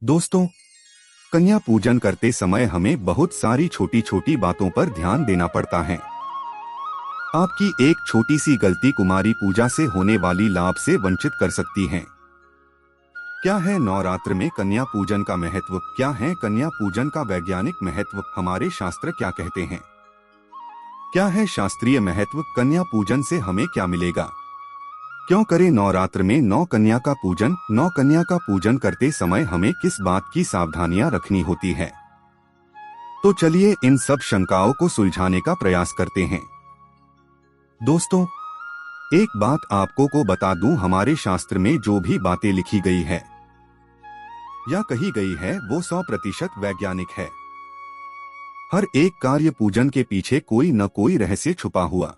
दोस्तों, कन्या पूजन करते समय हमें बहुत सारी छोटी छोटी बातों पर ध्यान देना पड़ता है। आपकी एक छोटी सी गलती कुमारी पूजा से होने वाली लाभ से वंचित कर सकती है। क्या है नवरात्र में कन्या पूजन का महत्व? क्या है कन्या पूजन का वैज्ञानिक महत्व? हमारे शास्त्र क्या कहते हैं? क्या है शास्त्रीय महत्व? कन्या पूजन से हमें क्या मिलेगा? क्यों करें नवरात्र में नौ कन्या का पूजन? नौ कन्या का पूजन करते समय हमें किस बात की सावधानियां रखनी होती है? तो चलिए इन सब शंकाओं को सुलझाने का प्रयास करते हैं। दोस्तों, एक बात आपको को बता दूं, हमारे शास्त्र में जो भी बातें लिखी गई है या कही गई है वो 100% वैज्ञानिक है। हर एक कार्य पूजन के पीछे कोई न कोई रहस्य छुपा हुआ।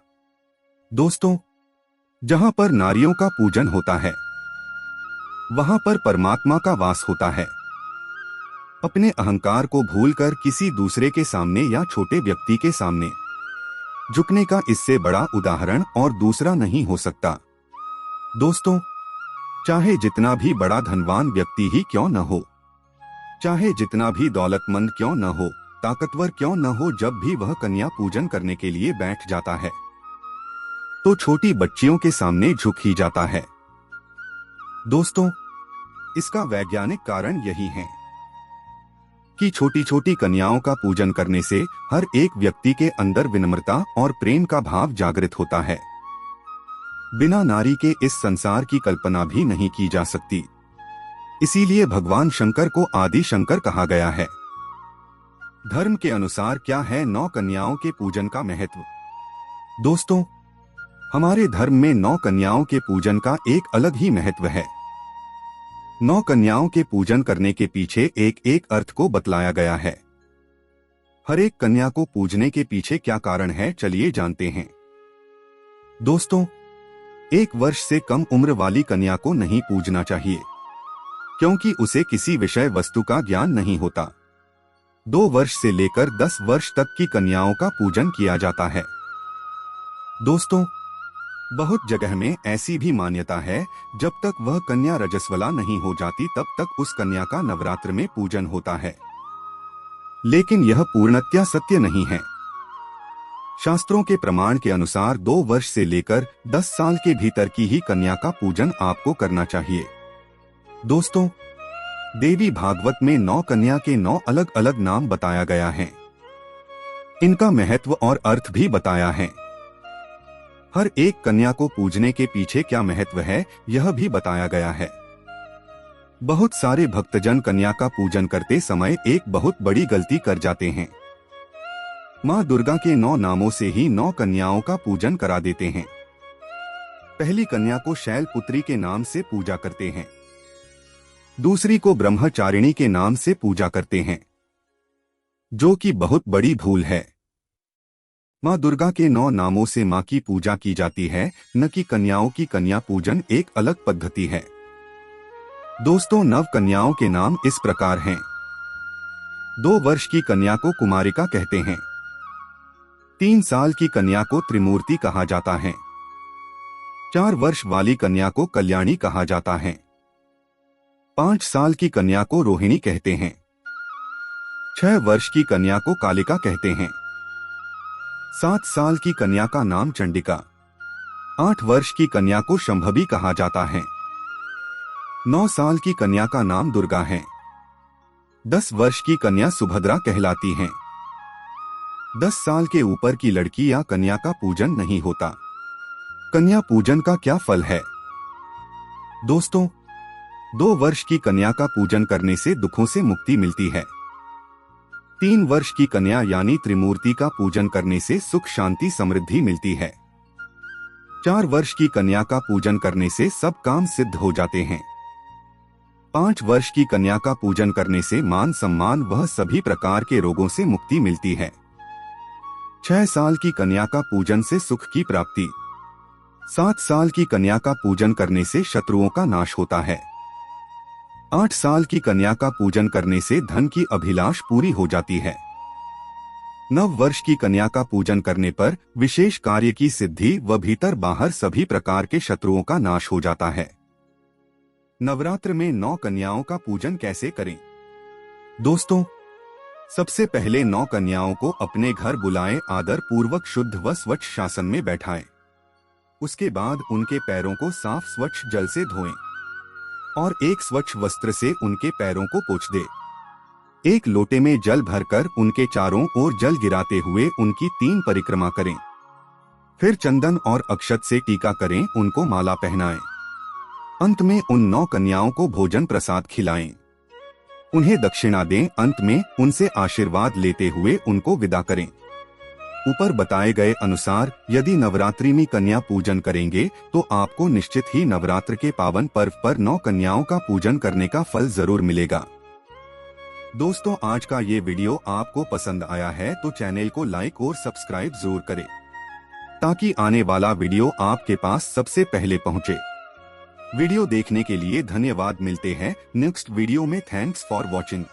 दोस्तों, जहां पर नारियों का पूजन होता है वहां पर परमात्मा का वास होता है। अपने अहंकार को भूलकर किसी दूसरे के सामने या छोटे व्यक्ति के सामने झुकने का इससे बड़ा उदाहरण और दूसरा नहीं हो सकता। दोस्तों, चाहे जितना भी बड़ा धनवान व्यक्ति ही क्यों न हो, चाहे जितना भी दौलतमंद क्यों न हो, ताकतवर क्यों न हो, जब भी वह कन्या पूजन करने के लिए बैठ जाता है तो छोटी बच्चियों के सामने झुक ही जाता है। दोस्तों, इसका वैज्ञानिक कारण यही है कि छोटी छोटी कन्याओं का पूजन करने से हर एक व्यक्ति के अंदर विनम्रता और प्रेम का भाव जागृत होता है। बिना नारी के इस संसार की कल्पना भी नहीं की जा सकती। इसीलिए भगवान शंकर को आदि शंकर कहा गया है। धर्म के अनुसार क्या है नौ कन्याओं के पूजन का महत्व? दोस्तों, हमारे धर्म में नौ कन्याओं के पूजन का एक अलग ही महत्व है। नौ कन्याओं के पूजन करने के पीछे एक एक अर्थ को बतलाया गया है। हर एक कन्या को पूजने के पीछे क्या कारण है, चलिए जानते हैं। दोस्तों, 1 वर्ष से कम उम्र वाली कन्या को नहीं पूजना चाहिए, क्योंकि उसे किसी विषय वस्तु का ज्ञान नहीं होता। 2 वर्ष से लेकर 10 वर्ष तक की कन्याओं का पूजन किया जाता है। दोस्तों, बहुत जगह में ऐसी भी मान्यता है, जब तक वह कन्या रजस्वला नहीं हो जाती तब तक उस कन्या का नवरात्र में पूजन होता है। लेकिन यह पूर्णतया सत्य नहीं है। शास्त्रों के प्रमाण के अनुसार 2 वर्ष से लेकर 10 साल के भीतर की ही कन्या का पूजन आपको करना चाहिए। दोस्तों, देवी भागवत में 9 कन्या के 9 अलग अलग नाम बताया गया है। इनका महत्व और अर्थ भी बताया है। हर एक कन्या को पूजने के पीछे क्या महत्व है, यह भी बताया गया है। बहुत सारे भक्तजन कन्या का पूजन करते समय एक बहुत बड़ी गलती कर जाते हैं। माँ दुर्गा के 9 नामों से ही 9 कन्याओं का पूजन करा देते हैं। पहली कन्या को शैलपुत्री के नाम से पूजा करते हैं, दूसरी को ब्रह्मचारिणी के नाम से पूजा करते हैं, जो कि बहुत बड़ी भूल है। माँ दुर्गा के 9 नामों से माँ की पूजा की जाती है, न कि कन्याओं की। कन्या पूजन एक अलग पद्धति है। दोस्तों, 9 कन्याओं के नाम इस प्रकार हैं। 2 वर्ष की कन्या को कुमारिका कहते हैं। 3 साल की कन्या को त्रिमूर्ति कहा जाता है। 4 वर्ष वाली कन्या को कल्याणी कहा जाता है। 5 साल की कन्या को रोहिणी कहते हैं। 6 वर्ष की कन्या को कालिका कहते हैं। 7 साल की कन्या का नाम चंडिका। 8 वर्ष की कन्या को शंभवी कहा जाता है। 9 साल की कन्या का नाम दुर्गा है। 10 वर्ष की कन्या सुभद्रा कहलाती है। 10 साल के ऊपर की लड़की या कन्या का पूजन नहीं होता। कन्या पूजन का क्या फल है? दोस्तों, 2 वर्ष की कन्या का पूजन करने से दुखों से मुक्ति मिलती है। 3 वर्ष की कन्या यानी त्रिमूर्ति का पूजन करने से सुख शांति समृद्धि मिलती है। 4 वर्ष की कन्या का पूजन करने से सब काम सिद्ध हो जाते हैं। 5 वर्ष की कन्या का पूजन करने से मान सम्मान वह सभी प्रकार के रोगों से मुक्ति मिलती है। 6 साल की कन्या का पूजन से सुख की प्राप्ति। 7 साल की कन्या का पूजन करने से शत्रुओं का नाश होता है। 8 साल की कन्या का पूजन करने से धन की अभिलाष पूरी हो जाती है। 9 वर्ष की कन्या का पूजन करने पर विशेष कार्य की सिद्धि व भीतर बाहर सभी प्रकार के शत्रुओं का नाश हो जाता है। नवरात्र में 9 कन्याओं का पूजन कैसे करें? दोस्तों, सबसे पहले 9 कन्याओं को अपने घर बुलाएं, आदर पूर्वक शुद्ध व स्वच्छ शासन में बैठाएं। उसके बाद उनके पैरों को साफ स्वच्छ जल से धोएं और एक स्वच्छ वस्त्र से उनके पैरों को पोंछ दें। एक लोटे में जल भरकर उनके चारों ओर जल गिराते हुए उनकी 3 परिक्रमा करें। फिर चंदन और अक्षत से टीका करें, उनको माला पहनाएं। अंत में उन 9 कन्याओं को भोजन प्रसाद खिलाएं। उन्हें दक्षिणा दें। अंत में उनसे आशीर्वाद लेते हुए उनको विदा करें। ऊपर बताए गए अनुसार यदि नवरात्रि में कन्या पूजन करेंगे तो आपको निश्चित ही नवरात्र के पावन पर्व पर 9 कन्याओं का पूजन करने का फल जरूर मिलेगा। दोस्तों, आज का ये वीडियो आपको पसंद आया है तो चैनल को लाइक और सब्सक्राइब जरूर करें ताकि आने वाला वीडियो आपके पास सबसे पहले पहुंचे। वीडियो देखने के लिए धन्यवाद। मिलते हैं नेक्स्ट वीडियो में। Thanks for watching.